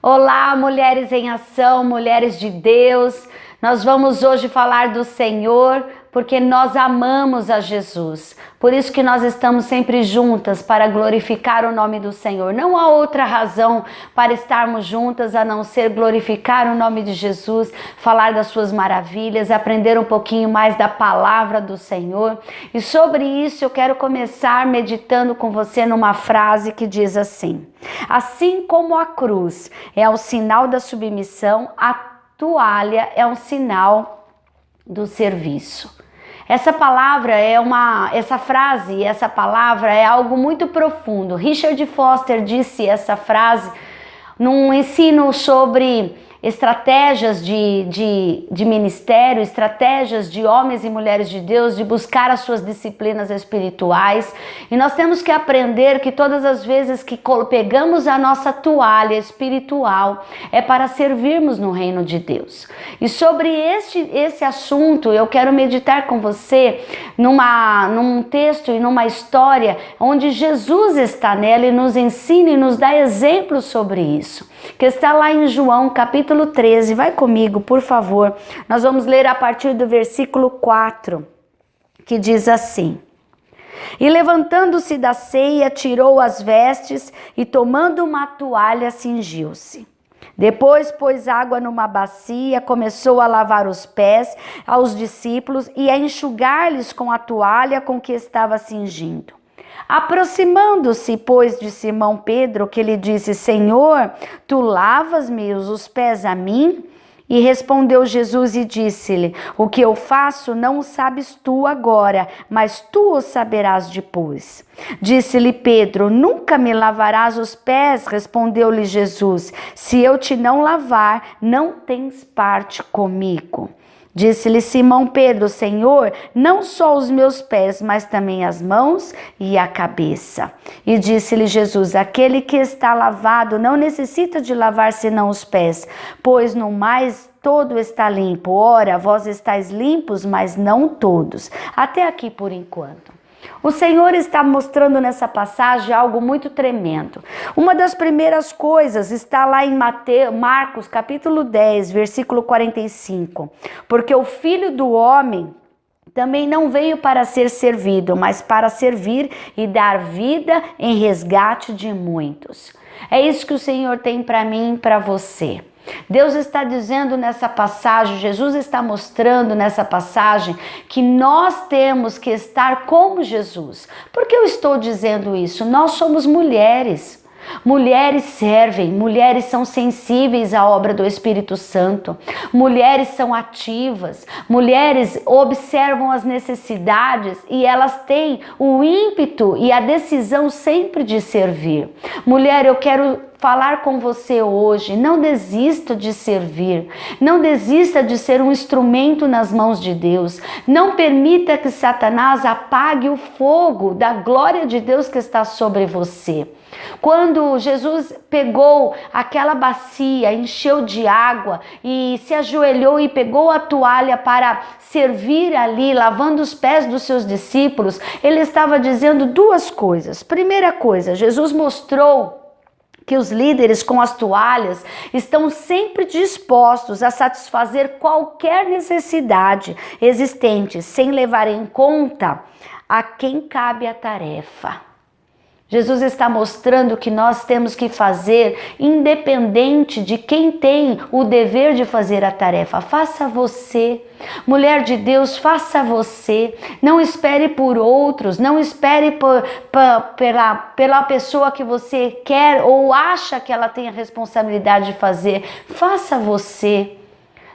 Olá, mulheres em ação, mulheres de Deus. Nós vamos hoje falar do Senhor, porque nós amamos a Jesus. Por isso que nós estamos sempre juntas para glorificar o nome do Senhor. Não há outra razão para estarmos juntas a não ser glorificar o nome de Jesus, falar das suas maravilhas, aprender um pouquinho mais da palavra do Senhor. E sobre isso eu quero começar meditando com você numa frase que diz assim: assim como a cruz é o sinal da submissão, a toalha é um sinal do serviço. Essa frase é algo muito profundo. Richard Foster disse essa frase num ensino sobre estratégias de ministério, estratégias de homens e mulheres de Deus, de buscar as suas disciplinas espirituais. E nós temos que aprender que todas as vezes que pegamos a nossa toalha espiritual, é para servirmos no reino de Deus. E sobre esse assunto, eu quero meditar com você num texto e numa história onde Jesus está nela e nos ensina e nos dá exemplos sobre isso, que está lá em João capítulo 13, vai comigo, por favor. Nós vamos ler a partir do versículo 4, que diz assim: e levantando-se da ceia, tirou as vestes e tomando uma toalha, cingiu-se. Depois pôs água numa bacia, começou a lavar os pés aos discípulos e a enxugar-lhes com a toalha com que estava cingindo. Aproximando-se, pois, de Simão Pedro, que lhe disse: Senhor, tu lavas-me os pés a mim? E respondeu Jesus e disse-lhe: o que eu faço não o sabes tu agora, mas tu o saberás depois. Disse-lhe Pedro: nunca me lavarás os pés? Respondeu-lhe Jesus: se eu te não lavar, não tens parte comigo. Disse-lhe Simão Pedro: Senhor, não só os meus pés, mas também as mãos e a cabeça. E disse-lhe Jesus: aquele que está lavado não necessita de lavar senão os pés, pois no mais todo está limpo. Ora, vós estáis limpos, mas não todos. Até aqui por enquanto. O Senhor está mostrando nessa passagem algo muito tremendo. Uma das primeiras coisas está lá em Marcos capítulo 10, versículo 45. Porque o Filho do Homem também não veio para ser servido, mas para servir e dar vida em resgate de muitos. É isso que o Senhor tem para mim e para você. Deus está dizendo nessa passagem, Jesus está mostrando nessa passagem que nós temos que estar como Jesus. Por que eu estou dizendo isso? Nós somos mulheres. Mulheres servem, mulheres são sensíveis à obra do Espírito Santo, mulheres são ativas, mulheres observam as necessidades e elas têm o ímpeto e a decisão sempre de servir. Mulher, eu quero falar com você hoje: não desista de servir, não desista de ser um instrumento nas mãos de Deus, não permita que Satanás apague o fogo da glória de Deus que está sobre você. Quando Jesus pegou aquela bacia, encheu de água e se ajoelhou e pegou a toalha para servir ali, lavando os pés dos seus discípulos, ele estava dizendo duas coisas. Primeira coisa, Jesus mostrou que os líderes com as toalhas estão sempre dispostos a satisfazer qualquer necessidade existente, sem levar em conta a quem cabe a tarefa. Jesus está mostrando que nós temos que fazer independente de quem tem o dever de fazer a tarefa. Faça você. Mulher de Deus, faça você. Não espere por outros, não espere pela pessoa que você quer ou acha que ela tem a responsabilidade de fazer. Faça você.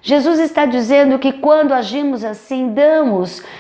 Jesus está dizendo que quando agimos assim,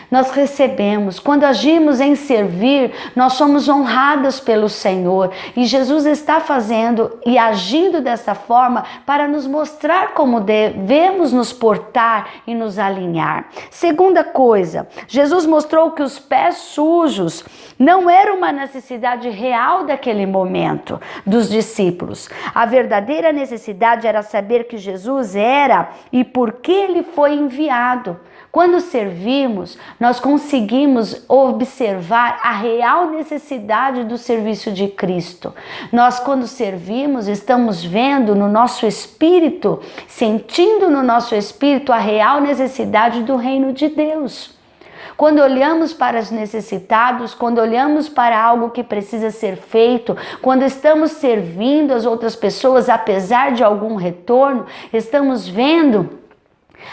nós recebemos. Quando agimos em servir, nós somos honradas pelo Senhor. E Jesus está fazendo e agindo dessa forma para nos mostrar como devemos nos portar e nos alinhar. Segunda coisa, Jesus mostrou que os pés sujos não era uma necessidade real daquele momento dos discípulos. A verdadeira necessidade era saber que Jesus era e por que ele foi enviado. Quando servimos, nós conseguimos observar a real necessidade do serviço de Cristo. Nós, quando servimos, estamos vendo no nosso espírito, sentindo no nosso espírito a real necessidade do reino de Deus. Quando olhamos para os necessitados, quando olhamos para algo que precisa ser feito, quando estamos servindo as outras pessoas, apesar de algum retorno, estamos vendo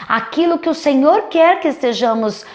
aquilo que o Senhor quer que estejamos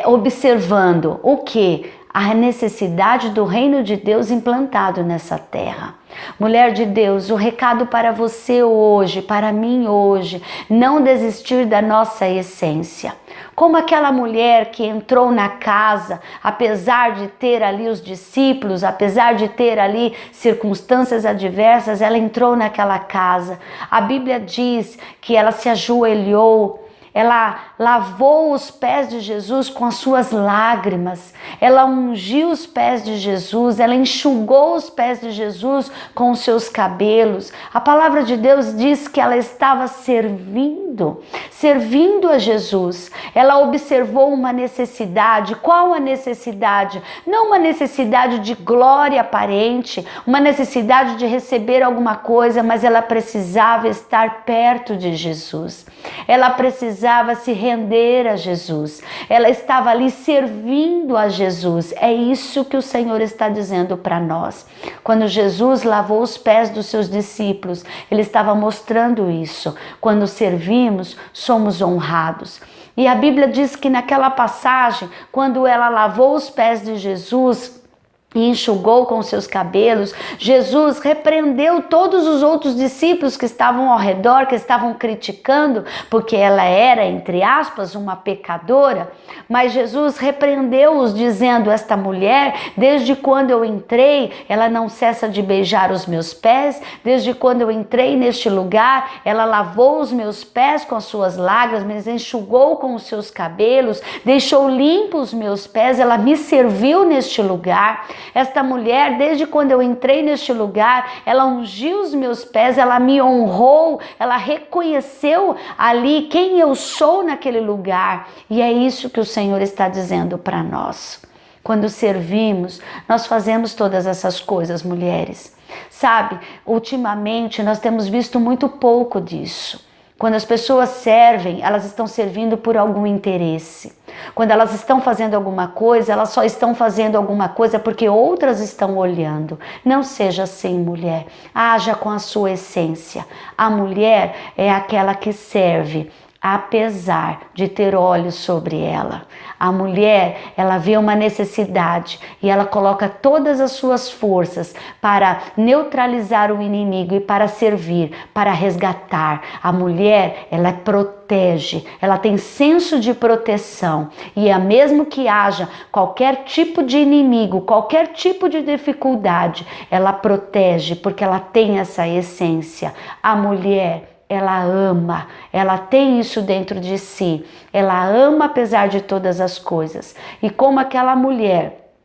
observando. O que? A necessidade do reino de Deus implantado nessa terra. Mulher de Deus, o recado para você hoje, para mim hoje, não desistir da nossa essência. Como aquela mulher que entrou na casa, apesar de ter ali os discípulos, apesar de ter ali circunstâncias adversas, ela entrou naquela casa. A Bíblia diz que ela se ajoelhou, ela lavou os pés de Jesus com as suas lágrimas, ela ungiu os pés de Jesus, ela enxugou os pés de Jesus com os seus cabelos. A palavra de Deus diz que ela estava servindo a Jesus. Ela observou uma necessidade. Qual a necessidade? Não uma necessidade de glória aparente, uma necessidade de receber alguma coisa, mas ela precisava estar perto de Jesus. Ela precisava se render a Jesus. Ela estava ali servindo a Jesus. É isso que o Senhor está dizendo para nós. Quando Jesus lavou os pés dos seus discípulos, ele estava mostrando isso. Quando servimos, somos honrados. E a Bíblia diz que naquela passagem, quando ela lavou os pés de Jesus e enxugou com seus cabelos, Jesus repreendeu todos os outros discípulos que estavam ao redor, que estavam criticando, porque ela era, entre aspas, uma pecadora. Mas Jesus repreendeu-os dizendo: esta mulher, desde quando eu entrei, ela não cessa de beijar os meus pés. Desde quando eu entrei neste lugar, ela lavou os meus pés com as suas lágrimas, enxugou com os seus cabelos, deixou limpos os meus pés, ela me serviu neste lugar. Esta mulher, desde quando eu entrei neste lugar, ela ungiu os meus pés, ela me honrou, ela reconheceu ali quem eu sou naquele lugar. E é isso que o Senhor está dizendo para nós. Quando servimos, nós fazemos todas essas coisas, mulheres. Sabe, ultimamente nós temos visto muito pouco disso. Quando as pessoas servem, elas estão servindo por algum interesse. Quando elas estão fazendo alguma coisa, elas só estão fazendo alguma coisa porque outras estão olhando. Não seja assim, mulher. Haja com a sua essência. A mulher é aquela que serve, apesar de ter olhos sobre ela. A mulher, ela vê uma necessidade e ela coloca todas as suas forças para neutralizar o inimigo e para servir, para resgatar. A mulher, ela protege, ela tem senso de proteção e é mesmo que haja qualquer tipo de inimigo, qualquer tipo de dificuldade, ela protege porque ela tem essa essência. A mulher, ela ama, ela tem isso dentro de si, ela ama apesar de todas as coisas. E como aquela mulher,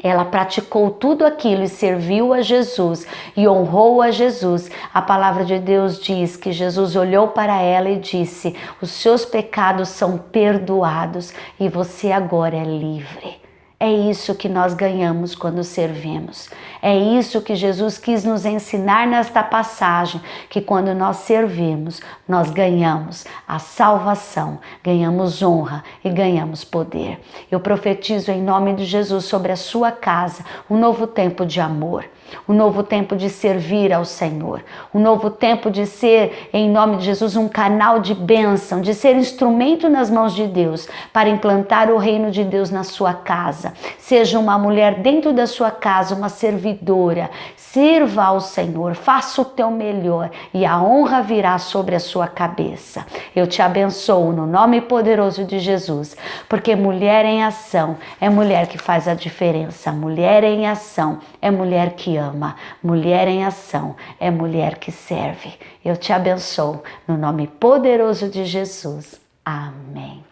ela praticou tudo aquilo e serviu a Jesus e honrou a Jesus, a palavra de Deus diz que Jesus olhou para ela e disse: os seus pecados são perdoados e você agora é livre. É isso que nós ganhamos quando servimos. É isso que Jesus quis nos ensinar nesta passagem, que quando nós servimos, nós ganhamos a salvação, ganhamos honra e ganhamos poder. Eu profetizo em nome de Jesus sobre a sua casa um novo tempo de amor, um novo tempo de servir ao Senhor, um novo tempo de ser, em nome de Jesus, um canal de bênção, de ser instrumento nas mãos de Deus para implantar o reino de Deus na sua casa. Seja uma mulher dentro da sua casa, uma servidora, sirva ao Senhor, faça o teu melhor e a honra virá sobre a sua cabeça. Eu te abençoo no nome poderoso de Jesus, porque mulher em ação é mulher que faz a diferença, mulher em ação é mulher que ama, mulher em ação é mulher que serve. Eu te abençoo no nome poderoso de Jesus. Amém.